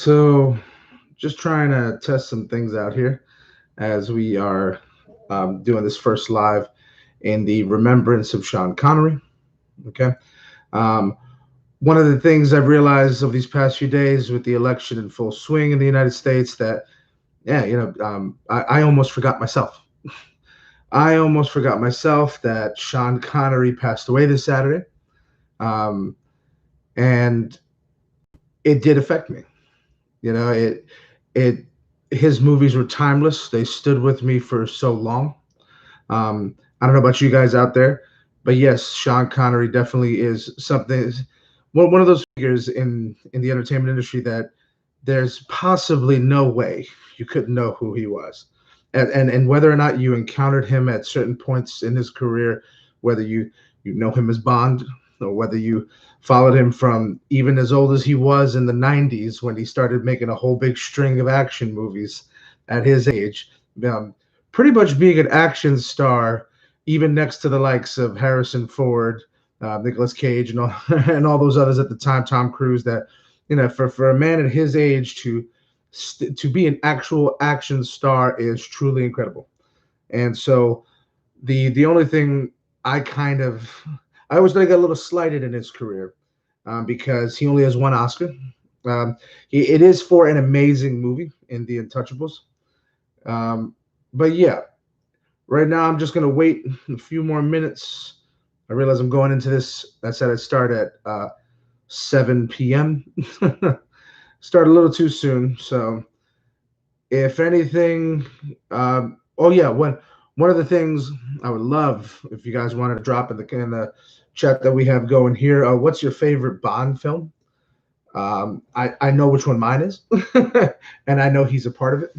So, just trying to test some things out here as we are doing this first live in the remembrance of Sean Connery. Okay. Um, One of the things I've realized over these past few days with the election in full swing in the United States that, yeah, I almost forgot myself. I almost forgot myself that Sean Connery passed away this Saturday. Um, and it did affect me. You know, it his movies were timeless. They stood with me for so long. I don't know about you guys out there, but yes, Sean Connery definitely is something. One of those figures in the entertainment industry that there's possibly no way you couldn't know who he was, and whether or not you encountered him at certain points in his career, whether you know him as Bond or whether you followed him from even as old as he was in the 90s when he started making a whole big string of action movies at his age. Um, Pretty much being an action star, even next to the likes of Harrison Ford, Nicolas Cage, and all and all those others at the time, Tom Cruise. That for a man at his age to be an actual action star is truly incredible. And so the only thing I kind of I always think I got a little slighted in his career because he only has one Oscar. It is for an amazing movie in The Untouchables. Um, but yeah, right now I'm just gonna wait a few more minutes. I realize I'm going into this. I said I'd start at 7 p.m. Start a little too soon, so if anything, oh yeah, one of the things I would love if you guys wanted to drop in the chat that we have going here. What's your favorite Bond film? I know which one mine is, and I know he's a part of it.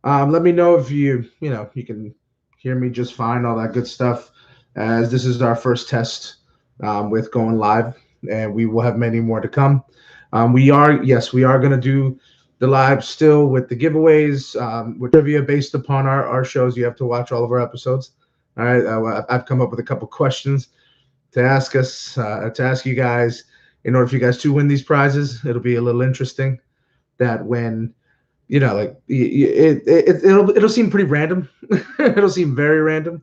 Let me know if you can hear me just fine, all that good stuff. As this is our first test with going live, and we will have many more to come. We are going to do the live still with the giveaways, with trivia based upon our shows. You have to watch all of our episodes. All right, I've come up with a couple questions to ask you guys in order for you guys to win these prizes. It'll be a little interesting that when like it'll seem pretty random. It'll seem very random,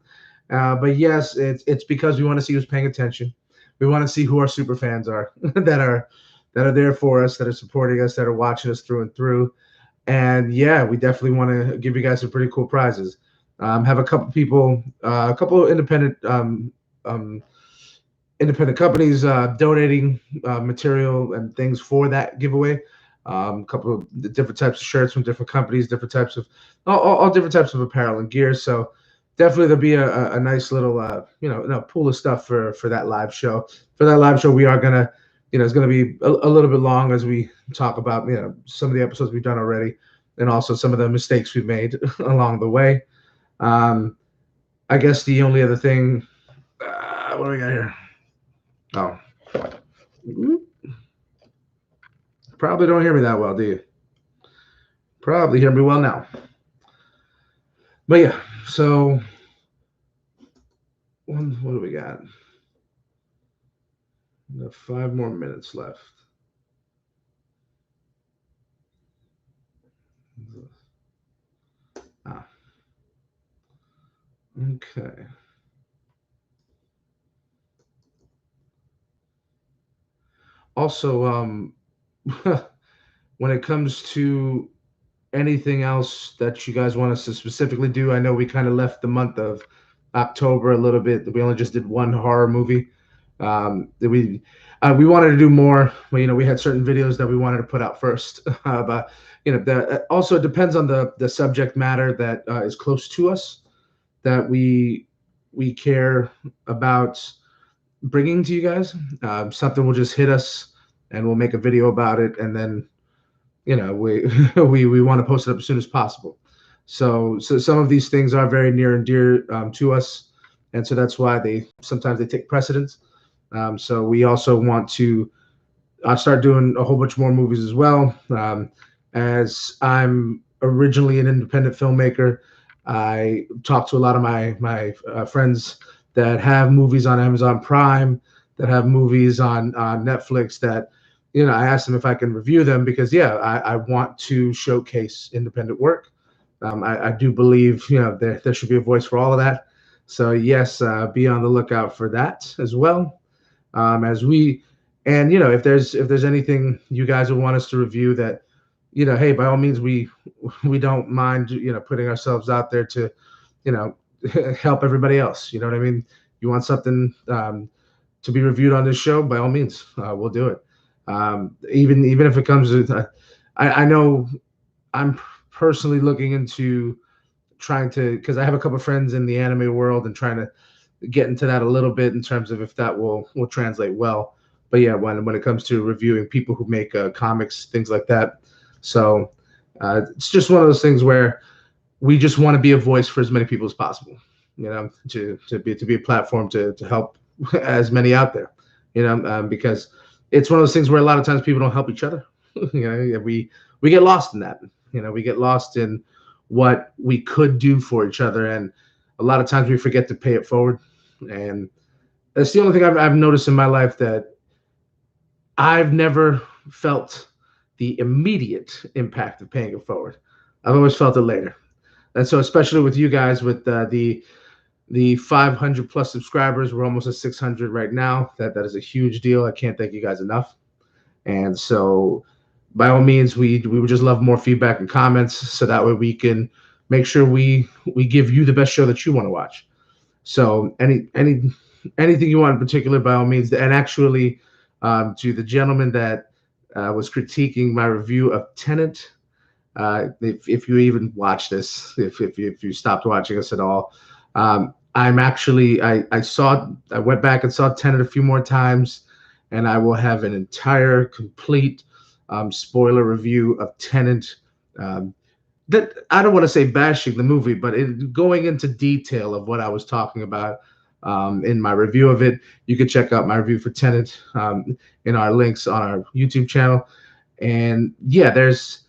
but yes, it's because we want to see who's paying attention. We want to see who our super fans are that are there for us, that are supporting us, that are watching us through and through. And yeah, we definitely want to give you guys some pretty cool prizes. Have a couple people, a couple of um, independent companies donating material and things for that giveaway. A couple of different types of shirts from different companies, different types of all different types of apparel and gear. So definitely there'll be a nice little pool of stuff for that live show. For that live show, we are gonna it's gonna be a little bit long as we talk about some of the episodes we've done already, and also some of the mistakes we've made along the way. Um, I guess the only other thing, what do we got here? Oh, probably don't hear me that well, do you? Probably hear me well now. But yeah, so what do we got? We got 5 more minutes left. Ah, okay. Also, when it comes to anything else that you guys want us to specifically do, I know we kind of left the month of October a little bit. We only just did one horror movie. We wanted to do more. We had certain videos that we wanted to put out first, but that also depends on the subject matter that is close to us that we care about bringing to you guys. Something will just hit us, and we'll make a video about it, and then we we want to post it up as soon as possible. So some of these things are very near and dear to us, and so that's why they take precedence. So we also want to start doing a whole bunch more movies as well. As I'm originally an independent filmmaker, I talk to a lot of my friends that have movies on Amazon Prime, that have movies on Netflix that I asked him if I can review them because, yeah, I want to showcase independent work. I do believe, there should be a voice for all of that. So yes, be on the lookout for that as well. As we, and if there's anything you guys would want us to review that, hey, by all means, we don't mind, putting ourselves out there to, you know, help everybody else. You know what I mean? You want something to be reviewed on this show, by all means, we'll do it. Even if it comes with, I know I'm personally looking into trying to, because I have a couple of friends in the anime world and trying to get into that a little bit in terms of if that will translate well. But yeah, when it comes to reviewing people who make comics, things like that. So it's just one of those things where we just want to be a voice for as many people as possible. To be a platform to help as many out there. Because it's one of those things where a lot of times people don't help each other. We get lost in that. We get lost in what we could do for each other, and a lot of times we forget to pay it forward. And that's the only thing I've noticed in my life, that I've never felt the immediate impact of paying it forward. I've always felt it later. And so, especially with you guys, with the 500 plus subscribers, we're almost at 600 right now. That is a huge deal. I can't thank you guys enough. And so, by all means, we would just love more feedback and comments, so that way we can make sure we give you the best show that you want to watch. So anything you want in particular, by all means. And actually, to the gentleman that was critiquing my review of Tenant, if you even watch this, if you stopped watching us at all, I'm actually I went back and saw Tenet a few more times, and I will have an entire complete spoiler review of Tenet. Um, that I don't want to say bashing the movie, but going into detail of what I was talking about in my review of it. You can check out my review for Tenet in our links on our YouTube channel. And yeah, there's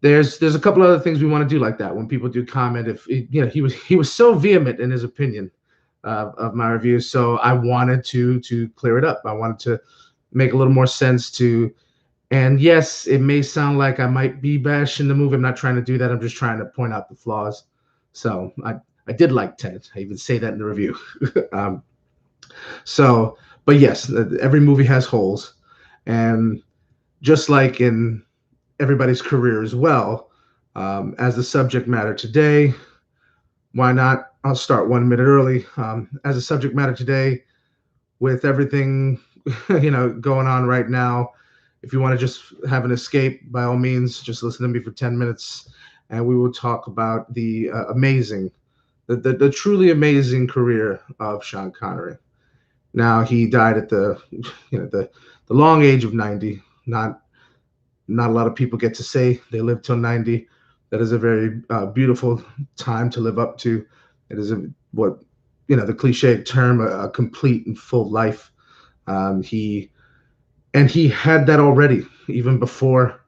a couple other things we want to do like that. When people do comment, if he was so vehement in his opinion of my review, so I wanted to clear it up. I wanted to make a little more sense to. And yes, it may sound like I might be bashing the movie. I'm not trying to do that. I'm just trying to point out the flaws. So I did like Tenet. I even say that in the review. um, so, but yes, every movie has holes, and just like in everybody's career as well, as the subject matter today, why not? I'll start 1 minute early. As a subject matter today, with everything going on right now, if you want to just have an escape, by all means, just listen to me for 10 minutes, and we will talk about the the truly amazing career of Sean Connery. Now, he died at the long age of 90. Not a lot of people get to say they live till 90. That is a very beautiful time to live up to. It is what the cliche term, a complete and full life. He had that already, even before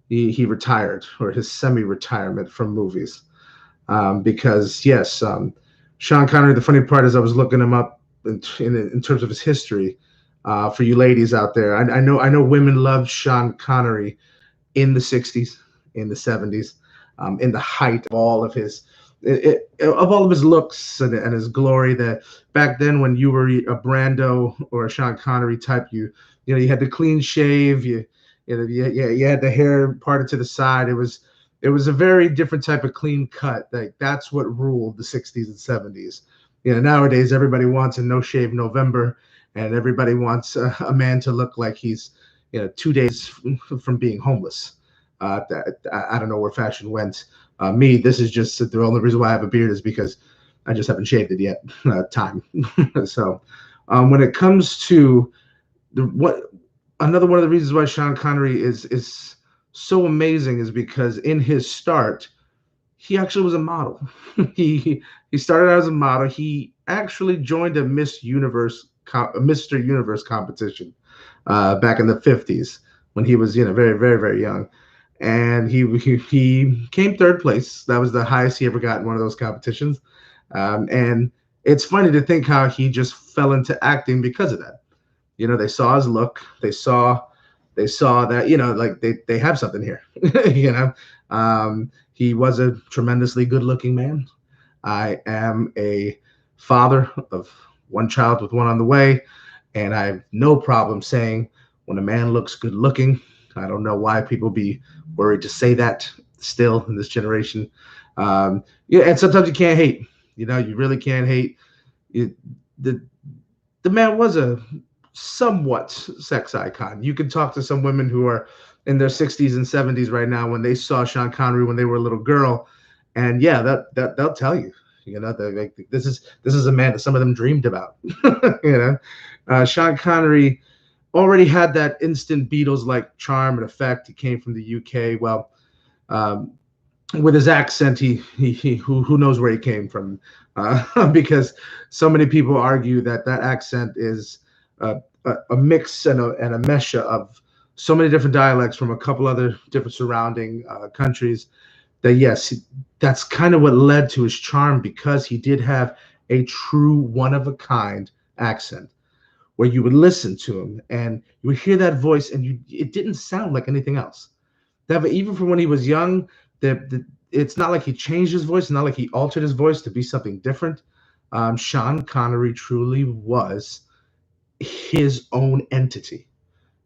he retired, or his semi-retirement from movies. Because yes, Sean Connery. The funny part is, I was looking him up in terms of his history. For you ladies out there, I know women loved Sean Connery in the 60s, in the 70s, in the height of all of his looks and his glory. That back then, when you were a Brando or a Sean Connery type, you had the clean shave, you had the hair parted to the side. It was a very different type of clean cut. Like, that's what ruled the 60s and 70s. Nowadays everybody wants a no shave November, and everybody wants a man to look like he's 2 days from being homeless. I don't know where fashion went. Me, this is just the only reason why I have a beard is because I just haven't shaved it yet. Time. So, when it comes to what another one of the reasons why Sean Connery is so amazing is because in his start, he actually was a model. He started out as a model. He actually joined a Mr. Universe competition back in the 50s, when he was very, very, very young, and he came third place. That was the highest he ever got in one of those competitions. And it's funny to think how he just fell into acting because of that. They saw his look, They saw that, like they have something here. He was a tremendously good looking man. I am a father of one child with one on the way, and I have no problem saying when a man looks good looking. I don't know why people be worried to say that still in this generation. Yeah, and sometimes you can't hate. You really can't hate. It, the the man was a somewhat sex icon. You can talk to some women who are in their 60s and 70s right now when they saw Sean Connery when they were a little girl, and yeah, that they'll tell you, that like this is a man that some of them dreamed about. Sean Connery already had that instant Beatles like charm and effect. He came from the UK. Well, um, with his accent, he who knows where he came from, because so many people argue that accent is a mix and a mesh of so many different dialects from a couple other different surrounding countries. That yes, that's kind of what led to his charm, because he did have a true one of a kind accent where you would listen to him and you would hear that voice and it didn't sound like anything else. That even from when he was young, it's not like he changed his voice, not like he altered his voice to be something different. Sean Connery truly was his own entity.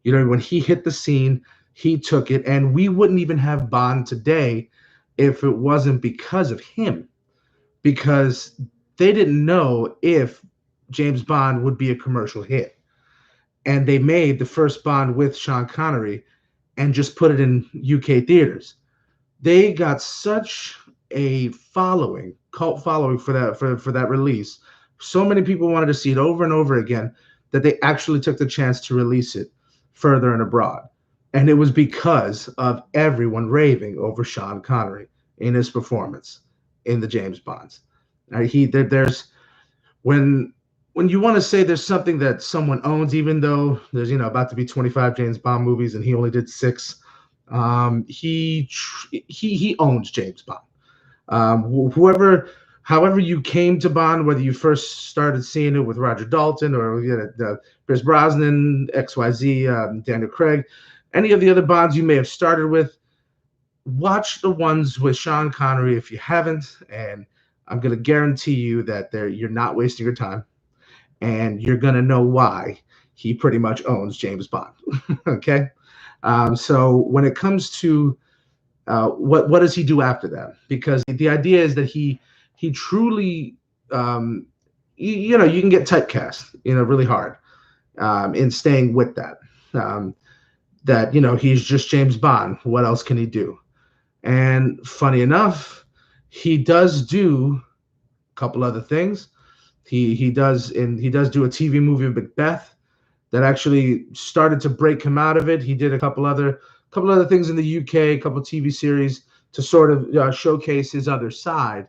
When he hit the scene, he took it, and we wouldn't even have Bond today if it wasn't because of him. Because they didn't know if James Bond would be a commercial hit, and they made the first Bond with Sean Connery and just put it in UK theaters. They got such a following, cult following for that release. So many people wanted to see it over and over again that they actually took the chance to release it further and abroad. And it was because of everyone raving over Sean Connery in his performance in the James Bonds. There's when you want to say there's something that someone owns, even though there's about to be 25 James Bond movies and he only did 6, he owns James Bond. However you came to Bond, whether you first started seeing it with Roger Dalton or Pierce Brosnan, XYZ, Daniel Craig, any of the other Bonds you may have started with, watch the ones with Sean Connery if you haven't, and I'm going to guarantee you that you're not wasting your time, and you're going to know why he pretty much owns James Bond. Okay? So when it comes to what does he do after that? Because the idea is that he truly, you can get typecast, really hard in staying with that. That he's just James Bond. What else can he do? And funny enough, he does do a couple other things. He does do a TV movie of Macbeth that actually started to break him out of it. He did a couple other things in the UK, a couple TV series to sort of showcase his other side,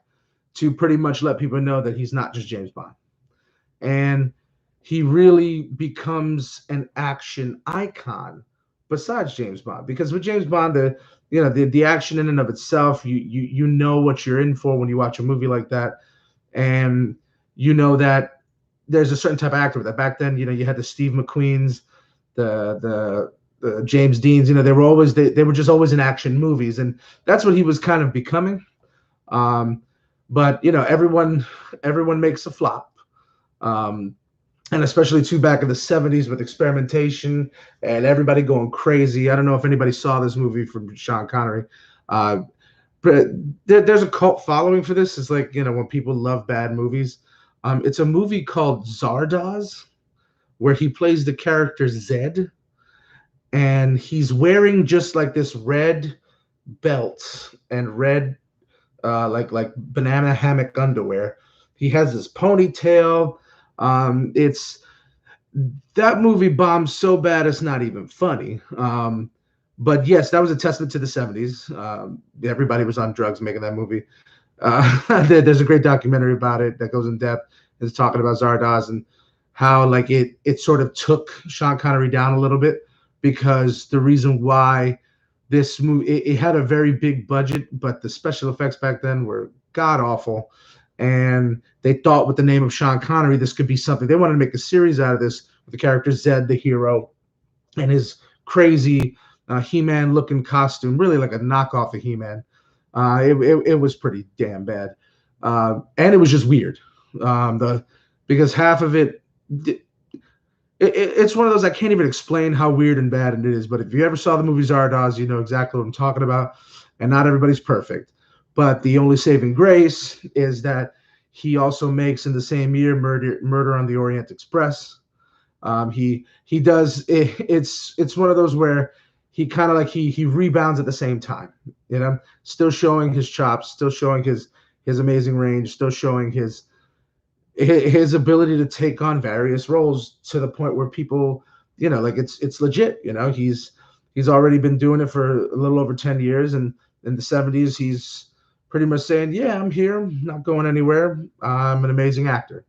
to pretty much let people know that he's not just James Bond. And he really becomes an action icon besides James Bond, because with James Bond, the action in and of itself, you know what you're in for when you watch a movie like that, and you know that there's a certain type of actor that back then, you had the Steve McQueens, the James Deans, they were always they were just always in action movies, and that's what he was kind of becoming. But everyone makes a flop, and especially too back in the 70s with experimentation and everybody going crazy. I don't know if anybody saw this movie from Sean Connery, but there's a cult following for this. It's like when people love bad movies. It's a movie called Zardoz, where he plays the character Zed. And he's wearing just like this red belt and red like banana hammock underwear. He has this ponytail. It's that movie bombed so bad it's not even funny. But yes, that was a testament to the 70s. Everybody was on drugs making that movie. There's a great documentary about it that goes in depth. It's talking about Zardoz and how like it sort of took Sean Connery down a little bit, because the reason why this movie, it had a very big budget, but the special effects back then were god awful, and they thought with the name of Sean Connery this could be something. They wanted to make a series out of this with the character Zed, the hero, and his crazy He-Man looking costume, really like a knockoff of He-Man. It was pretty damn bad, and it was just weird. The Because half of it's one of those I can't even explain how weird and bad it is. But if you ever saw the movie Zardoz, you know exactly what I'm talking about. And not everybody's perfect, but the only saving grace is that he also makes in the same year Murder on the Orient Express. He does it's one of those where he kind of like he rebounds at the same time, you know, still showing his chops, still showing his amazing range, still showing his ability to take on various roles to the point where people, you know, like it's legit. You know, he's already been doing it for a little over 10 years, and in the 70s he's pretty much saying, yeah, I'm here, I'm not going anywhere, I'm an amazing actor.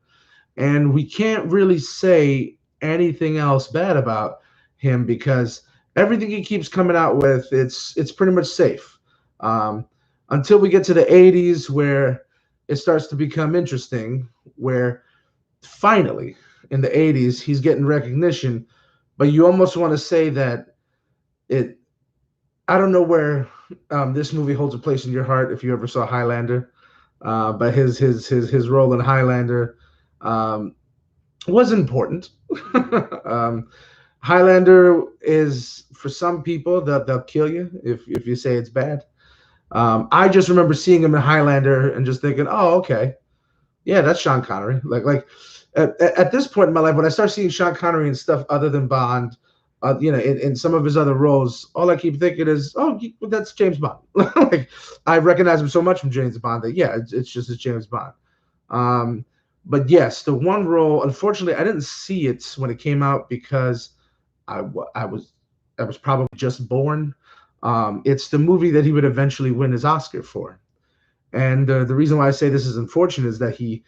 And we can't really say anything else bad about him because everything he keeps coming out with, it's pretty much safe, um, until we get to the 80s where it starts to become interesting, where finally in the 80s he's getting recognition, but you almost want to say that it I don't know where this movie holds a place in your heart if you ever saw Highlander, but his role in Highlander um, was important. um, Highlander is, for some people, they'll kill you if you say it's bad. I just remember seeing him in Highlander and just thinking, oh, okay, yeah, that's Sean Connery. Like at this point in my life, when I start seeing Sean Connery and stuff other than Bond, you know, in some of his other roles, all I keep thinking is, oh, that's James Bond. Like I recognize him so much from James Bond that yeah, it's just as James Bond. Um, but yes, the one role, unfortunately, I didn't see it when it came out because I was probably just born. It's the movie that he would eventually win his Oscar for. And the reason why I say this is unfortunate is that he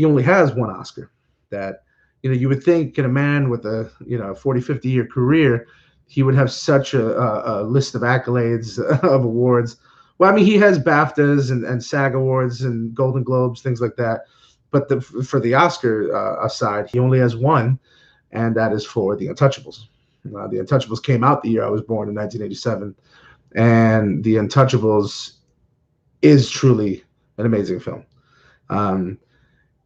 only has one Oscar. That, you know, you would think in a man with a, you know, 40, 50-year career, he would have such a list of accolades of awards. Well, I mean, he has BAFTAs and SAG awards and Golden Globes, things like that. But for the Oscar aside, he only has one, and that is for The Untouchables. The Untouchables came out the year I was born in 1987, and The Untouchables is truly an amazing film. Um,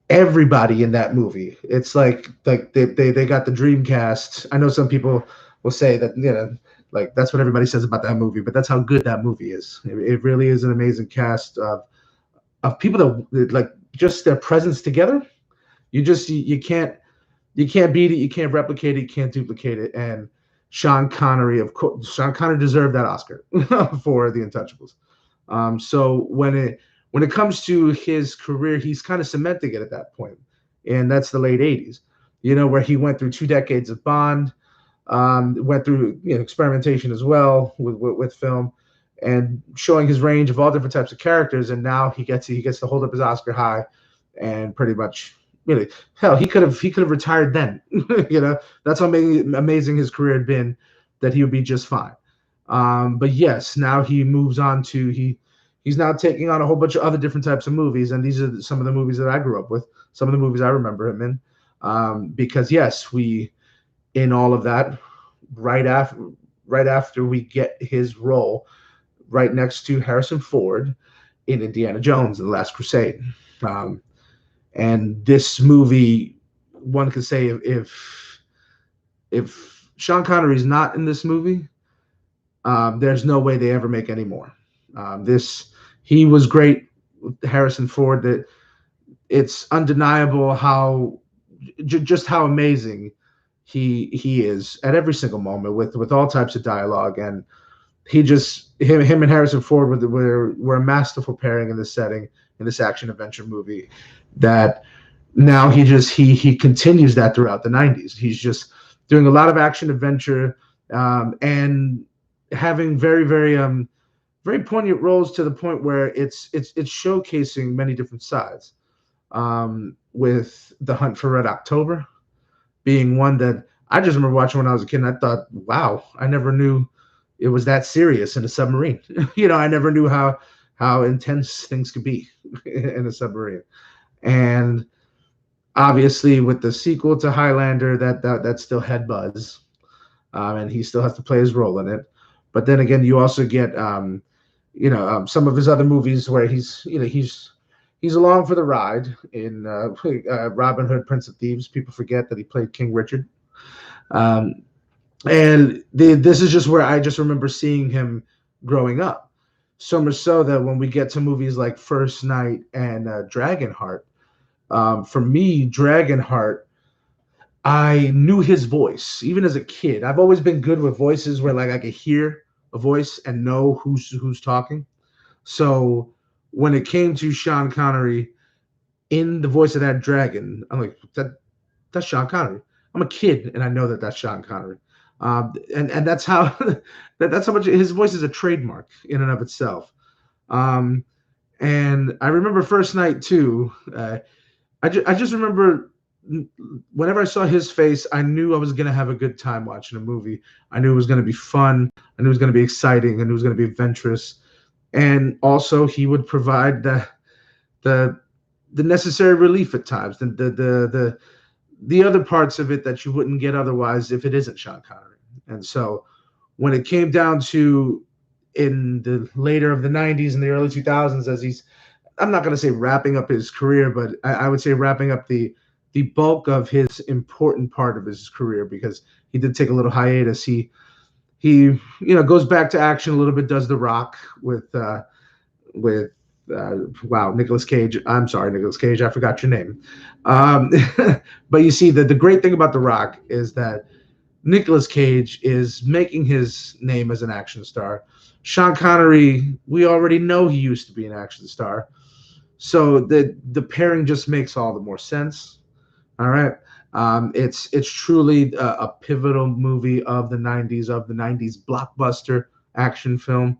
Everybody in that movie, it's like they got the dream cast. I know some people will say that, you know, like that's what everybody says about that movie, but that's how good that movie is. It really is an amazing cast of people that like just their presence together. You can't beat it, you can't replicate it, you can't duplicate it. And Sean Connery, of course, Sean Connery deserved that Oscar for The Untouchables. So when it comes to his career, he's kind of cementing it at that point, and that's the late '80s. You know, where he went through 2 decades of Bond, went through, you know, experimentation as well with film, and showing his range of all different types of characters. And now he gets to hold up his Oscar high, and pretty much, really, hell, he could have retired then. You know, that's how amazing his career had been, that he would be just fine. But yes, now he moves on to he's now taking on a whole bunch of other different types of movies, and these are some of the movies that I grew up with, some of the movies I remember him in. Because yes, we in all of that, right after we get his role right next to Harrison Ford in Indiana Jones and the Last Crusade. Um, and this movie, one could say, if Sean Connery is not in this movie, there's no way they ever make any more. This He was great with Harrison Ford. That it's undeniable how just how amazing he is at every single moment with all types of dialogue. And he just him and Harrison Ford were a masterful pairing in this setting, in this action adventure movie. That now he continues that throughout the 90s. He's just doing a lot of action adventure, and having very poignant roles to the point where it's showcasing many different sides. With The Hunt for Red October being one that I just remember watching when I was a kid, and I thought, wow, I never knew it was that serious in a submarine. You know, I never knew how intense things could be in a submarine. And obviously, with the sequel to Highlander, that still had buzz. and he still has to play his role in it. But then again, you also get some of his other movies where he's along for the ride in Robin Hood, Prince of Thieves. People forget that he played King Richard. Um, and this is just where I just remember seeing him growing up. So much so that when we get to movies like First Night and Dragonheart, for me, Dragonheart, I knew his voice even as a kid. I've always been good with voices where like I could hear a voice and know who's talking. So when it came to Sean Connery in the voice of that dragon, I'm like, that's Sean Connery. I'm a kid and I know that that's Sean Connery. And that's how that's how much his voice is a trademark in and of itself. Um, and I remember First Night too. I just remember whenever I saw his face, I knew I was gonna have a good time watching a movie. I knew it was gonna be fun. I knew it was gonna be exciting. I knew it was gonna be adventurous. And also, he would provide the the necessary relief at times. The other parts of it that you wouldn't get otherwise if it isn't Sean Connery. And so when it came down to in the later of the 90s and the early 2000s, as he's, I'm not going to say wrapping up his career, but I would say wrapping up the bulk of his important part of his career, because he did take a little hiatus. He goes back to action a little bit, does The Rock with wow, Nicolas Cage. I'm sorry, Nicolas Cage. I forgot your name. Um, but you see, the great thing about The Rock is that Nicolas Cage is making his name as an action star. Sean Connery, we already know he used to be an action star, so the pairing just makes all the more sense. All right. It's truly a pivotal movie of the '90s blockbuster action film,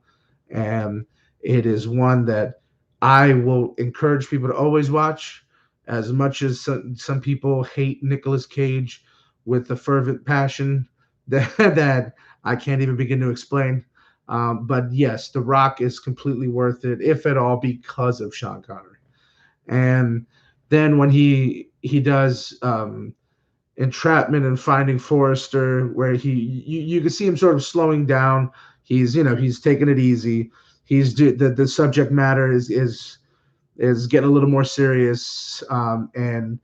and it is one that I will encourage people to always watch. As much as some people hate Nicolas Cage with a fervent passion that I can't even begin to explain. But yes, The Rock is completely worth it, if at all, because of Sean Connery. And then when he does Entrapment and Finding Forrester, where you can see him sort of slowing down. He's taking it easy. The subject matter is getting a little more serious. And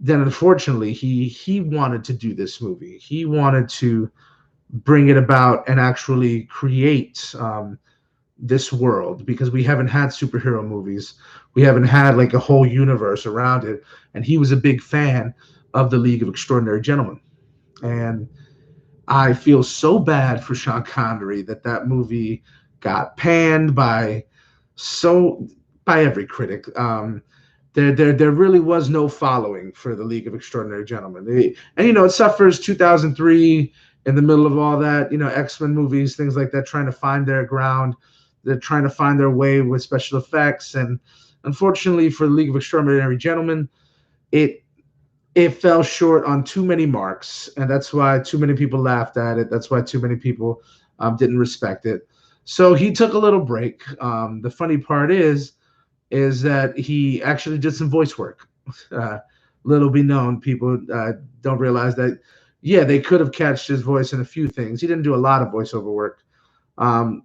then unfortunately he wanted to do this movie. He wanted to bring it about and actually create this world, because we haven't had superhero movies. We haven't had like a whole universe around it. And he was a big fan of the League of Extraordinary Gentlemen. And I feel so bad for Sean Connery that that movie got panned so by every critic. There really was no following for the League of Extraordinary Gentlemen. And it suffers 2003 in the middle of all that, X-Men movies, things like that, trying to find their ground. They're trying to find their way with special effects. And unfortunately for the League of Extraordinary Gentlemen, it it fell short on too many marks, and that's why too many people laughed at it. That's why too many people didn't respect it. So he took a little break. The funny part is that he actually did some voice work. Uh, Little be known, people don't realize that. Yeah, they could have catched his voice in a few things. He didn't do a lot of voiceover work, um,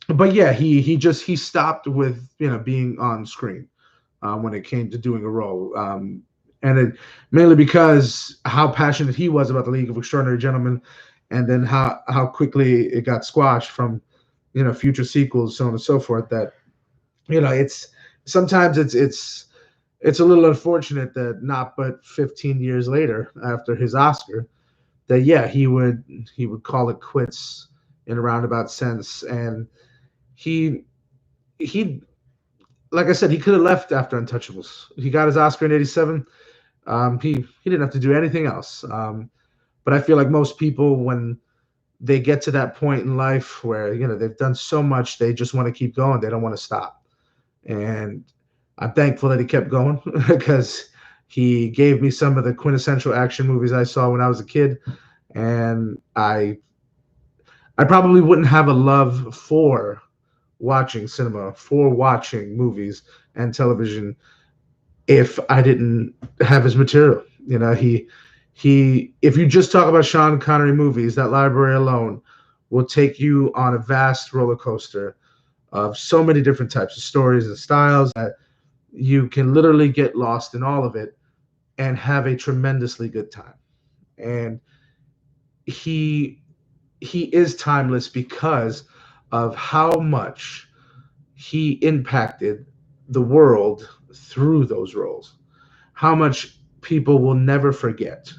but yeah, he stopped with being on screen when it came to doing a role. And it mainly because how passionate he was about the League of Extraordinary Gentlemen, and then how quickly it got squashed from future sequels, so on and so forth. That it's sometimes it's a little unfortunate that not but 15 years later, after his Oscar, that yeah he would call it quits in a roundabout sense. And he he like I said, he could have left after Untouchables. He got his Oscar in '87. He didn't have to do anything else. But I feel like most people, when they get to that point in life where they've done so much, they just want to keep going. They don't want to stop. And I'm thankful that he kept going because he gave me some of the quintessential action movies I saw when I was a kid, and I probably wouldn't have a love for watching cinema, for watching movies and television, if I didn't have his material. If you just talk about Sean Connery movies, that library alone will take you on a vast roller coaster of so many different types of stories and styles that you can literally get lost in all of it and have a tremendously good time. And he he is timeless because of how much he impacted the world through those roles. How much people will never forget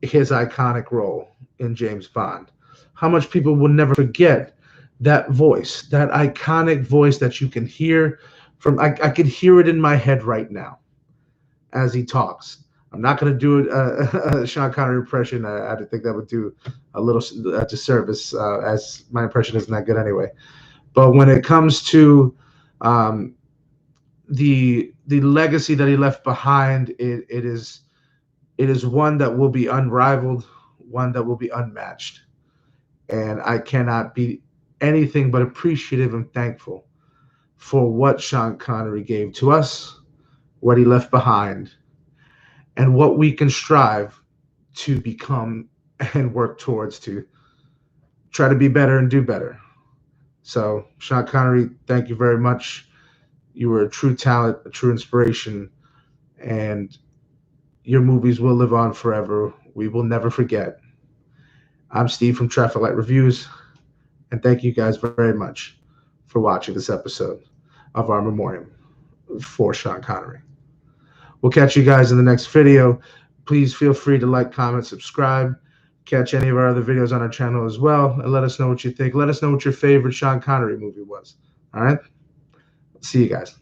his iconic role in James Bond. How much people will never forget that voice, that iconic voice that you can hear from. I can hear it in my head right now as he talks. I'm not going to do a Sean Connery impression. I think that would do a little disservice, as my impression isn't that good anyway. But when it comes to um, the legacy that he left behind, it is one that will be unrivaled, one that will be unmatched. And I cannot be anything but appreciative and thankful for what Sean Connery gave to us, what he left behind, and what we can strive to become and work towards to try to be better and do better. So, Sean Connery, thank you very much. You were a true talent, a true inspiration, and your movies will live on forever. We will never forget. I'm Steve from Traffic Light Reviews, and thank you guys very much for watching this episode of our memoriam for Sean Connery. We'll catch you guys in the next video. Please feel free to like, comment, subscribe. Catch any of our other videos on our channel as well, and let us know what you think. Let us know what your favorite Sean Connery movie was. All right? See you guys.